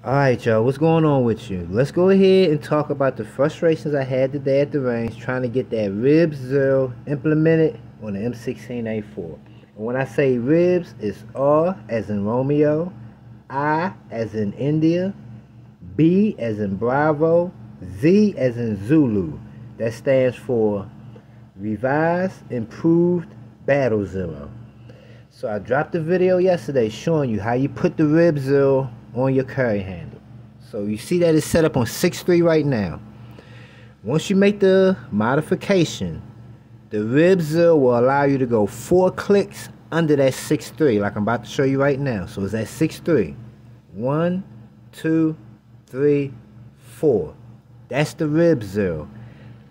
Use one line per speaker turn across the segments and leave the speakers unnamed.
Alright, y'all, what's going on with you? Let's go ahead and talk about the frustrations I had today at the range trying to get that RIBZ implemented on the M16A4. And when I say RIBZ, it's R as in Romeo, I as in India, B as in Bravo, Z as in Zulu. That stands for Revised Improved Battle Zero. So I dropped a video yesterday showing you how you put the RIBZ on your carry handle. So you see that it's set up on 6.3 right now. Once you make the modification, the RIBZ will allow you to go 4 clicks under that 6.3 like I'm about to show you right now. So it's at 6.3. 1, 2, 3, 4. That's the RIBZ.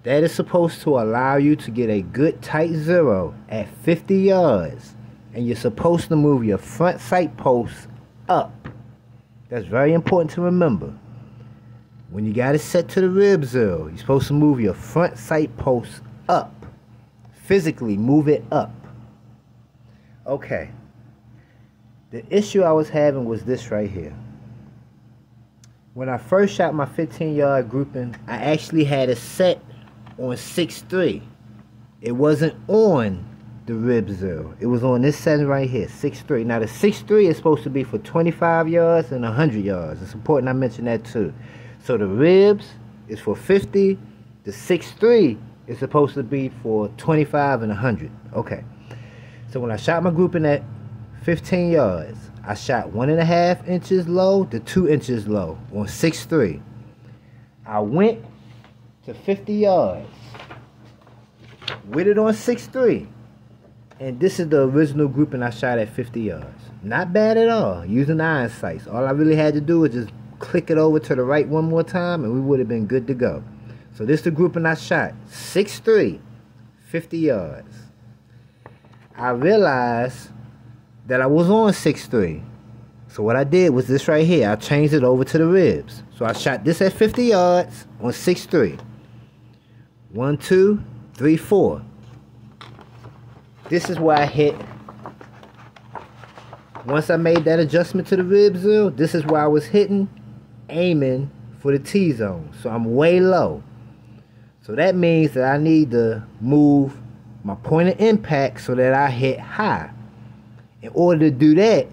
That is supposed to allow you to get a good tight zero at 50 yards. And you're supposed to move your front sight post up. That's very important to remember. When you got it set to the RIBZ, you're supposed to move your front sight post up. Physically move it up. Okay. The issue I was having was this right here. When I first shot my 15-yard grouping, I actually had it set on 6.3. It wasn't on the RIBZ. It was on this setting right here, 6.3. Now the 6.3 is supposed to be for 25 yards and 100 yards. It's important I mention that too. So the RIBZ is for 50. The 6.3 is supposed to be for 25 and 100. Okay. So when I shot my grouping at 15 yards, I shot 1.5 inches low to 2 inches low on 6.3. I went to 50 yards with it on 6.3. And this is the original grouping I shot at 50 yards. Not bad at all, using iron sights. All I really had to do was just click it over to the right one more time and we would have been good to go. So this is the grouping I shot, 6.3, 50 yards. I realized that I was on 6.3. So what I did was this right here. I changed it over to the RIBZ. So I shot this at 50 yards on 6.3. 1, 2, 3, 4. This is where I hit. Once I made that adjustment to the RIBZ, this is where I was hitting, aiming for the T-zone. So I'm way low. So that means that I need to move my point of impact so that I hit high. In order to do that,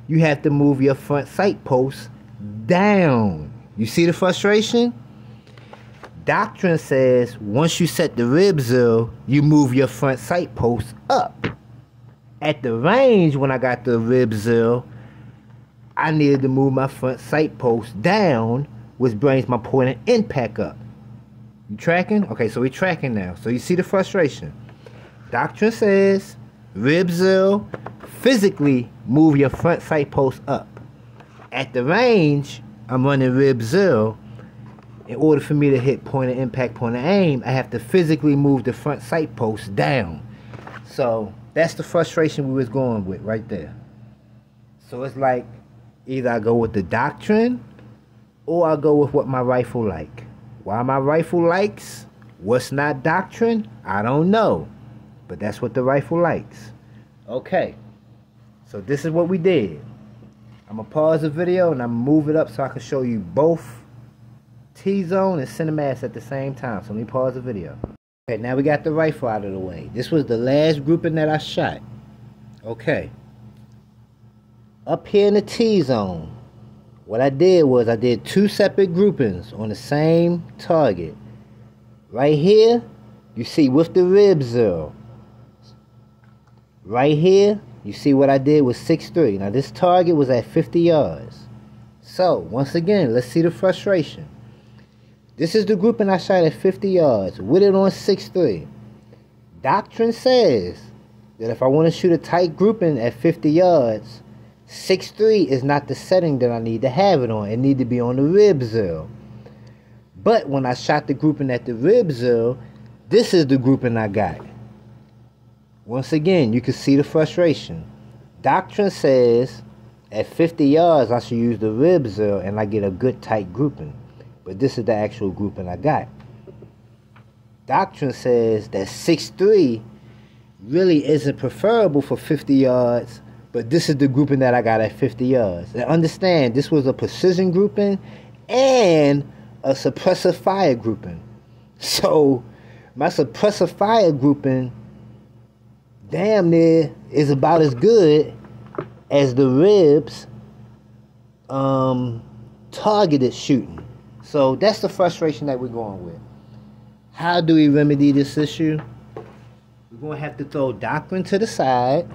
you have to move your front sight post down. You see the frustration? Doctrine says once you set the RIBZ, you move your front sight post up. At the range, when I got the RIBZ, I needed to move my front sight post down, which brings my point of impact up. You tracking? Okay, so we're tracking now. So you see the frustration. Doctrine says RIBZ, physically move your front sight post up. At the range, I'm running RIBZ. In order for me to hit point of impact, point of aim, I have to physically move the front sight post down. So that's the frustration we was going with right there. So it's like either I go with the doctrine or I go with what my rifle like. Why my rifle likes what's not doctrine, I don't know. But that's what the rifle likes. Okay. So this is what we did. I'm going to pause the video and I'm going to move it up so I can show you both T-zone and cinemax at the same time. So let me pause the video. Okay, now we got the rifle out of the way. This was the last grouping that I shot. Okay. Up here in the T-zone, what I did was I did 2 separate groupings on the same target. Right here, you see with the RIBZ. Right here, you see what I did was 6.3. Now this target was at 50 yards. So, once again, let's see the frustration. This is the grouping I shot at 50 yards with it on 6.3. Doctrine says that if I want to shoot a tight grouping at 50 yards, 6.3 is not the setting that I need to have it on. It need to be on the RIBZ. But when I shot the grouping at the RIBZ, this is the grouping I got. Once again, you can see the frustration. Doctrine says at 50 yards I should use the RIBZ and I get a good tight grouping. But this is the actual grouping I got. Doctrine says that 6.3 really isn't preferable for 50 yards But this is the grouping that I got at 50 yards. And understand, this was a precision grouping and a suppressor fire grouping. So my suppressor fire grouping damn near is about as good as the RIBZ targeted shooting. So that's the frustration that we're going with. How do we remedy this issue? We're going to have to throw doctrine to the side,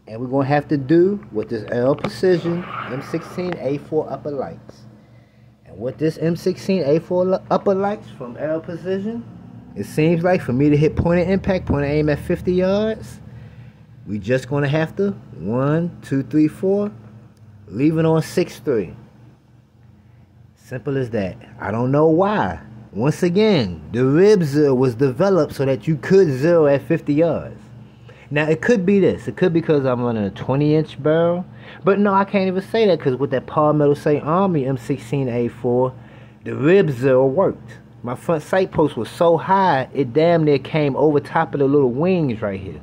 and we're going to have to do what this L Precision M16A4 upper likes. And what this M16A4 upper likes from L Precision, it seems like for me to hit point of impact, point of aim at 50 yards, we just going to have to 1, 2, 3, 4, leave it on 6.3. Simple as that. I don't know why. Once again, the RIBZ was developed so that you could zero at 50 yards. Now, it could be this. It could be because I'm running a 20-inch barrel. But no, I can't even say that because with that Palmetto St. Army M16A4, the RIBZ worked. My front sight post was so high, it damn near came over top of the little wings right here.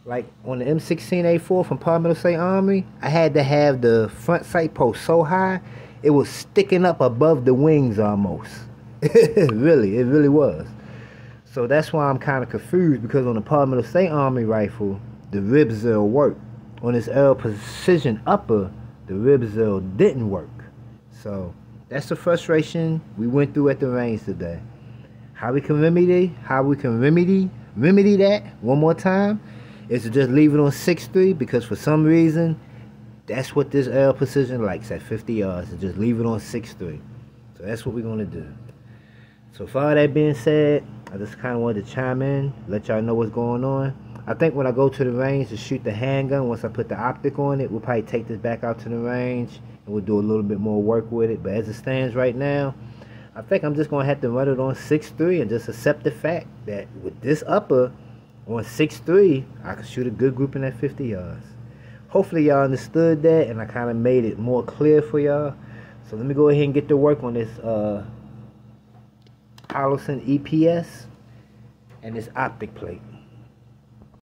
Like on the M16A4 from Palmetto St. Army, I had to have the front sight post so high, it was sticking up above the wings almost. it really was. So that's why I'm kind of confused, because on the Palmetto St. Army rifle, the RIBZ worked. On this L Precision upper, the RIBZ didn't work. So that's the frustration we went through at the range today. How we can remedy that one more time is to just leave it on 6.3, because for some reason that's what this L Precision likes at 50 yards, to just leave it on 6.3. So that's what we're going to do. So for all that being said, I just kind of wanted to chime in, let y'all know what's going on. I think when I go to the range to shoot the handgun, once I put the optic on it, we'll probably take this back out to the range and we'll do a little bit more work with it. But as it stands right now, I think I'm just going to have to run it on 6.3 and just accept the fact that with this upper on 6.3, I can shoot a good grouping at 50 yards. Hopefully y'all understood that and I kind of made it more clear for y'all. So let me go ahead and get to work on this Holosun EPS and this optic plate.